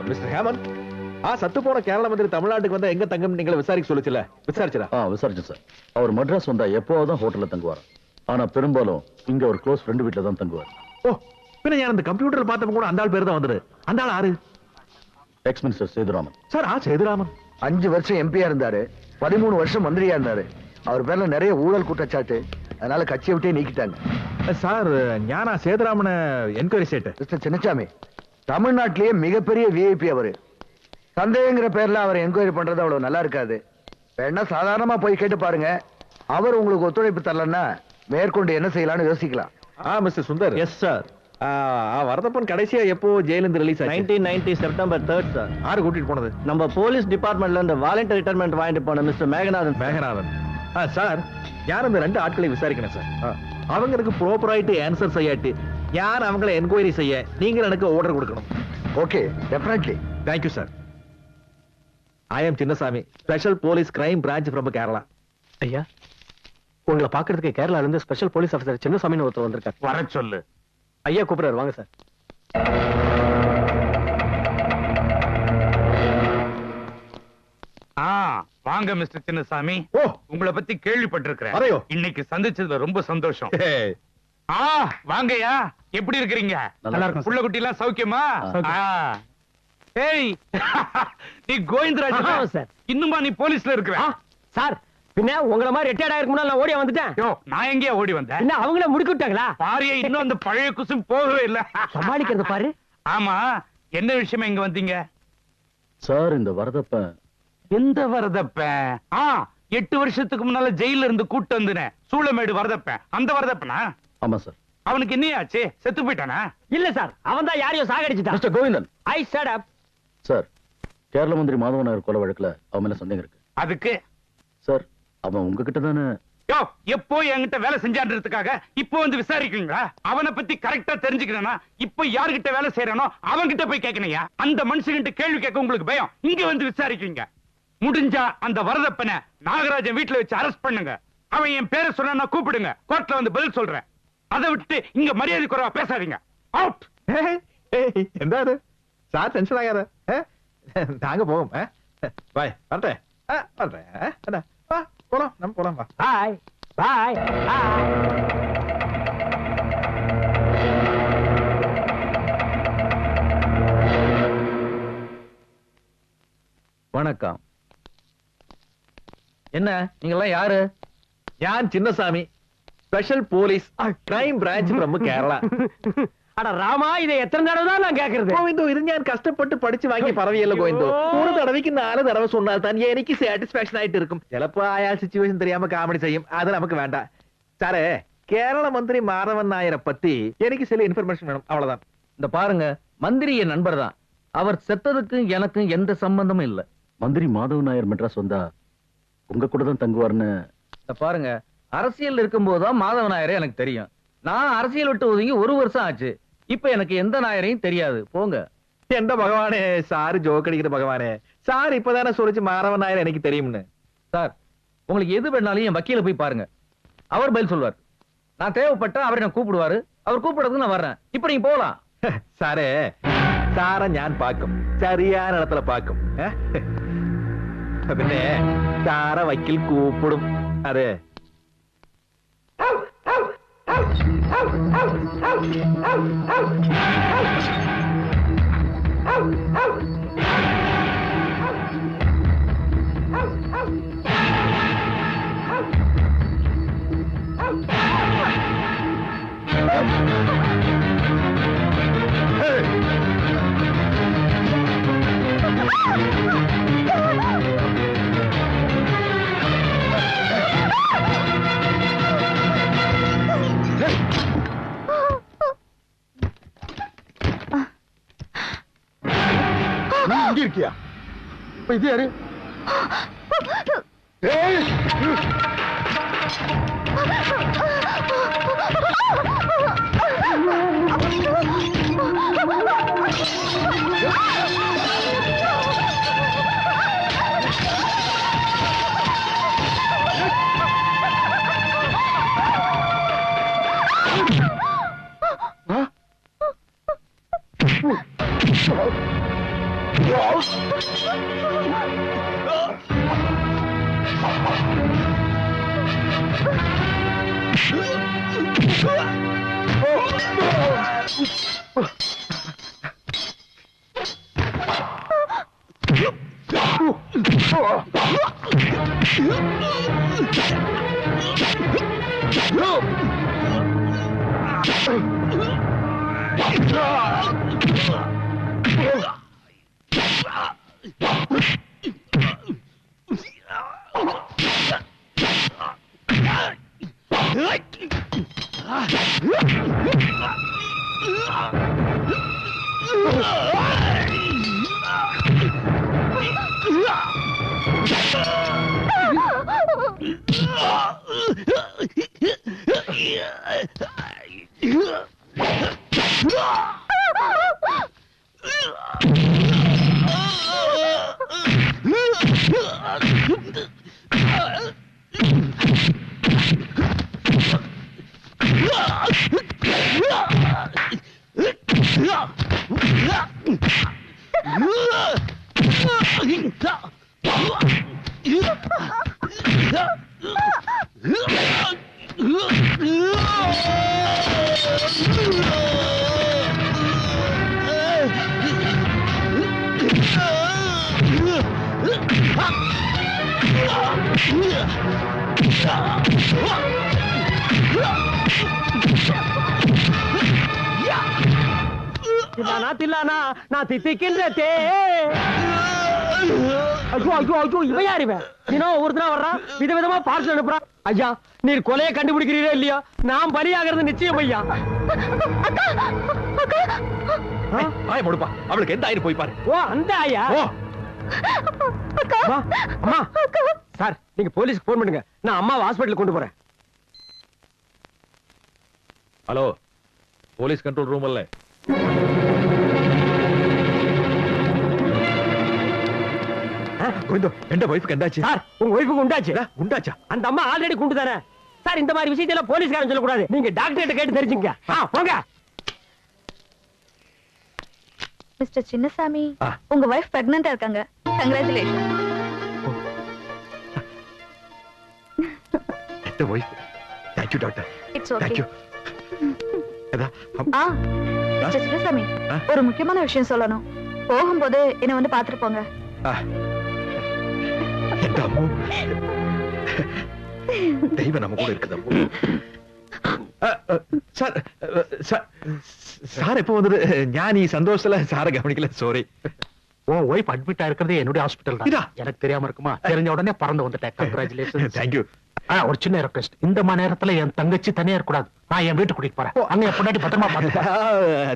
Mister Hemant, சத்து போன கேரள மந்திரி தமிழ்நாட்டுக்கு வந்தா எங்க தங்கம் நீங்களை விசாரிக்க சொல்லுச்சுல, விசாரிச்சா? விசாரிச்சேன் சார். அவர் மெட்ராஸ் வந்தா எப்போதான் ஹோட்டல்ல தங்குவார். ஆனா பெரும்பாலும் இங்க ஒரு க்ளோஸ் ஃப்ரெண்ட் வீட்ல தான் தங்குவார். ஓ, பின்ன நான் அந்த கம்ப்யூட்டர்ல பார்த்தப்ப கூட அந்த ஆள் பேர் தான் வந்தது. அந்த ஆள் யாரு? X minister Sethuraman sir. Sethuraman 5 வருஷம் எம்பியா இருந்தாரு, 13 வருஷம் மந்திரியா இருந்தாரு. அவர் பேர்ல நிறைய ஊழல் குற்றச்சாட்டு, அதனால கட்சியை விட்டே நீக்கிட்டாங்க. சார், ஞானா சேதுராமன என்கொயரி சேட்டு மிஸ்டர் சின்னசாமி தமிழ்நாட்டிலேயே மிகப்பெரிய விஐபி அவரு. சந்தேகங்கிற பேர்ல அவர் என்கொயரி பண்றது அவ்வளவு நல்லா இருக்காது. வேணா சாதாரணமா போய் கேட்டு பாருங்க. அவர் உங்களுக்கு ஒத்துழைப்பு தரலன்னா மேற்கொண்டு என்ன செய்யலாம்னு யோசிக்கலாம். Mister Sundar. Yes sir. Varadappan கடைசியா எப்போ ஜெயில இருந்து ரிலீஸ் ஆச்சு? 1990 செப்டம்பர் 3 சார். யாரு கூட்டிட்டு போனது? நம்ம போலீஸ் டிபார்ட்மெண்ட்ல இருந்து வாலண்டரி ரிட்டையர்மெண்ட் வாங்கிட்டு போன மிஸ்டர் மேகநாதன். சார், யார் அந்த 2 ஆட்களை விசாரிக்கணும் சார். அவங்களுக்கு ப்ராப்பராயிட்டு ஆன்சர் செய்யாட்டி யார் அவங்களை என்கொயரி செய்ய நீங்க எனக்கு ஆர்டர் கொடுக்கணும். Okay, definitely. Thank you sir. I am Chinnasamy, special police crime branch from Kerala. ஐயா, உங்களை பாக்குறதுக்கு கேரளால இருந்து ஸ்பெஷல் போலீஸ் ஆபீசர் சின்னசாமின்னு ஒருத்தர் வந்திருக்காரு. வர சொல்லு. ஐயா கூப்பிடுறாரு, வாங்க சார். வாங்க மிஸ்டர் சின்னசாமி. உங்களை பத்தி கேள்விப்பட்டிருக்கிறேன். இன்னைக்கு சந்திச்சதுல ரொம்ப சந்தோஷம். வாங்கய்யா, எப்படி இருக்கிறீங்க? நல்லா இருக்கும். புள்ள குட்டி எல்லாம் சௌக்கியமா? ஏய், நீ கோவிந்தராஜ் சார். இன்னுமா நீ போலீஸ்ல இருக்கிற? சார், பின்ன உங்கள மாதிரி ரிட்டையர்ட் ஆயிருக்கு முன்னால நான் ஓடி வந்துட்டேன். நான் எங்கேயா ஓடி வந்தேன்? என்ன அவங்கள முடுக்கி விட்டாங்களா? பாரியா, இன்னும் அந்த பழைய குசும் போகவே இல்ல. சமாளிக்கிறது பாரு. ஆமா, என்ன விஷயமா இங்க வந்தீங்க? சார், இந்த வரதப்ப. எந்த வரதப்ப? 8 வருஷத்துக்கு முன்னால ஜெயில இருந்து கூட்டு வந்தேன், சூளமேடு வரதப்ப. அந்த வரதப்பனா? ஆமா சார். அவனுக்கு என்னையாச்சு? செத்து போயிட்டானா? இல்ல சார், அவன் தான் யாரையோ சாகடிச்சிட்டான். மிஸ்டர் கோவிந்தன். ஐ ஷட் அப். சார், கேரள மந்திரி மாதவ நாயர் கொலை வழக்குல அவன் மேல சந்தேகம் இருக்கு. அதுக்கு சார், அவன் உங்ககிட்ட தானே? எப்போ என்கிட்ட வேலை செஞ்சான்றதுக்காக இப்போ வந்து விசாரிக்கிறீங்களா? அவனை பத்தி கரெக்டா தெரிஞ்சுக்கணும்னா இப்போ யார்கிட்ட வேலை செய்யறானோ அவன்கிட்ட போய் கேட்கணையா? அந்த மனுஷங்கிட்ட கேள்வி கேட்க உங்களுக்கு பயம், இங்க வந்து விசாரிக்கிறீங்க. முடிஞ்சா அந்த வரதப்பனை நாகராஜன் வீட்டுல வச்சு அரெஸ்ட் பண்ணுங்க. அவன் என் பேரை சொன்னா கூப்பிடுங்க, கோர்ட்ல வந்து பதில் சொல்றேன். அதை விட்டு இங்க மரியாதை குறைவா பேசாதீங்க. அவுட். என்ன சார், டென்ஷன் ஆகாத. நாங்க போவோம். பாய், வரட்டேன். வரட்டேன். போலாம், நம்ம போலாம். பாய் பாய். வணக்கம். என்ன நீங்க எல்லாம் யாரு? நான் Chinnasamy, special police crime branch from Kerala. அட ராமா, இதை எத்தனை தடவை தான் நான் கேக்குறது? கோவிந்தோ, இது ഞാൻ കഷ്ടപ്പെട്ട് പഠിച്ചു വാങ്ങിയ പറവിയല്ല കോവിந்தോ. ഒരു തടവയ്ക്ക് 4 തടവ சொன்னால் தான் എനിക്ക് സാറ്റിസ്ഫാക്ഷൻ ആയിട്ട് இருக்கும். ചിലപ്പോ അയാൾ സിറ്റുവേഷൻ தெரியாம காமெடி செய்யும், அது நமக்கு வேண்டாம். சாரே, கேரள மந்திரி மாதவன் நாயரை பத்தி எனக்கு சில இன்ஃபர்மேஷன் வேணும், அவ்வளவுதான். இந்த பாருங்க, மந்திரி என் நண்பர் தான். அவர் செத்ததுக்கு எனக்கு எந்த சம்பந்தமும் இல்ல. மந்திரி மாதவ நாயர் மெட்ராஸ் வந்தா உங்க கூட தான் தங்குவார்னு. இந்த பாருங்க, அரசியல் இருக்கும்போதுதான் மாதவ நாயரே எனக்கு தெரியும். நான் அரசியல் விட்டு ஒதுங்கி 1 வருஷம் ஆச்சு. இப்ப எனக்கு எந்த நாயரையும் தெரியாது, போங்க. எந்த பகவானே சாரு ஜோக் அடிக்கிற பகவானே. சார் இப்பதானே சொல்லிச்சு மாதவன் நாயர் எனக்கு தெரியும்னு. சார், உங்களுக்கு எது வேணாலும் என் வக்கீல போய் பாருங்க, அவர் பதில் சொல்வார். நான் தேவைப்பட்டா அவரை நான் கூப்பிடுவாரு, அவர் கூப்பிடுறதுக்கு நான் வர்றேன். இப்ப நீங்க போலாம். സാറേ, സാറെ ഞാൻ പാക്കും, ചെറിയാൻ ഇടത്തില പാക്കും. പിന്നെ സാറെ വക്കീൽ കൂപ്പിടും. അതെ. இருக்கியா? இது யாரு? தில்லானா தில்லானா நான் தித்திக்கின்ற தே ஐயோ ஐயோ ஐயோ இவன் யார் இவன் தினம் ஒவ்வொருத்தனா வர்றான் விதவிதமா பார்சல் அனுப்புறான் ஐயா நீர் கொலையை கண்டுபிடிக்கிறீரே இல்லையா நான் பலியாகிறது நிச்சயம் ஐயா ஆய் முடுப்பா அவளுக்கு எந்த ஆயிரம் போய் பாரு ஓ அந்த ஐயா ஓ அம்மா அம்மா சார் நீங்க போலீஸ்க்கு போன் பண்ணுங்க நான் அம்மாவை ஹாஸ்பிடலுக்கு கொண்டு போறேன் ஹலோ போலீஸ் கண்ட்ரோல் ரூம் அல்ல எந்த வைஃப்க்கு எந்தாச்சு சார் உங்க ஒய்ஃபுக்கு உண்டாச்சு உண்டாச்சா அந்த அம்மா ஆல்ரெடி குண்டு தானே சார் இந்த மாதிரி விஷயத்துல போலீஸ்காரன் சொல்லக்கூடாது நீங்க டாக்டர் கிட்ட கேட்டு தெரிஞ்சுங்க போங்க மிஸ்டர் சின்னசாமி ஆ. உங்க வைஃப் பிரெக்னன்ட்டா இருக்காங்க கங்க்ராச்சுலேஷன் எந்த wife thank you doctor it's okay thank you ஆ மிஸ்டர் சின்னசாமி ஆ. ஒரு முக்கியமான விஷயம் சொல்லணும் போகும்போது என்ன வந்து பாத்துட்டு போங்க எந்த அம்மு தெய்வம் நம்ம கூட இருக்குது அம்மு சார் சார் எப்போ வந்தது ஞானி சந்தோஷத்துல சார கவனிக்கல சாரி உன் ஒய்ஃப் அட்மிட் ஆயிருக்கிறதே என்னுடைய ஹாஸ்பிட்டல் இதா? தான் எனக்கு தெரியாம இருக்குமா தெரிஞ்ச உடனே பறந்து வந்துட்டேன் கங்க்ராச்சுலேஷன் தேங்க்யூ ஒரு சின்ன ரெக்வெஸ்ட் இந்த மாதிரி நேரத்துல என் தங்கச்சி தனியா இருக்கக்கூடாது நான் என் வீட்டுக்கு கூட்டிட்டு போறேன் அங்க என் பொண்டாட்டி பத்திரமா பாத்துப்பேன்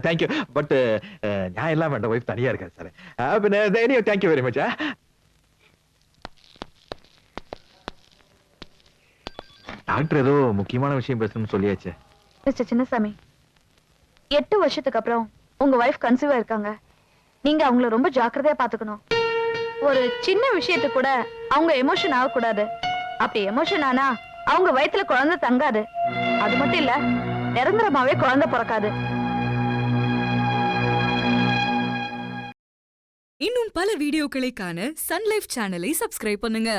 தேங்க்யூ பட் நான் எல்லாம் வேண்டாம் ஒய்ஃப் தனியா இருக்காது சார் பின்ன தேங்க்யூ வெரி மச் டாக்டர் ஏதோ முக்கியமான விஷயம் பேசணும்னு சொல்லியாச்சு மிஸ்டர் சின்னசாமி 8 வருஷத்துக்கு அப்புறம் உங்க வைஃப் கன்சீவா இருக்காங்க நீங்க அவங்கள ரொம்ப ஜாக்கிரதையா பாத்துக்கணும் ஒரு சின்ன விஷயத்து கூட அவங்க எமோஷன் ஆகக்கூடாது அப்படி எமோஷன் ஆனா அவங்க வயித்துல குழந்தை தங்காது அது மட்டும் இல்ல நிரந்தரமாவே குழந்தை பிறக்காது இன்னும் பல வீடியோக்களை காண சன் லைஃப் சேனலை சப்ஸ்கிரைப் பண்ணுங்க.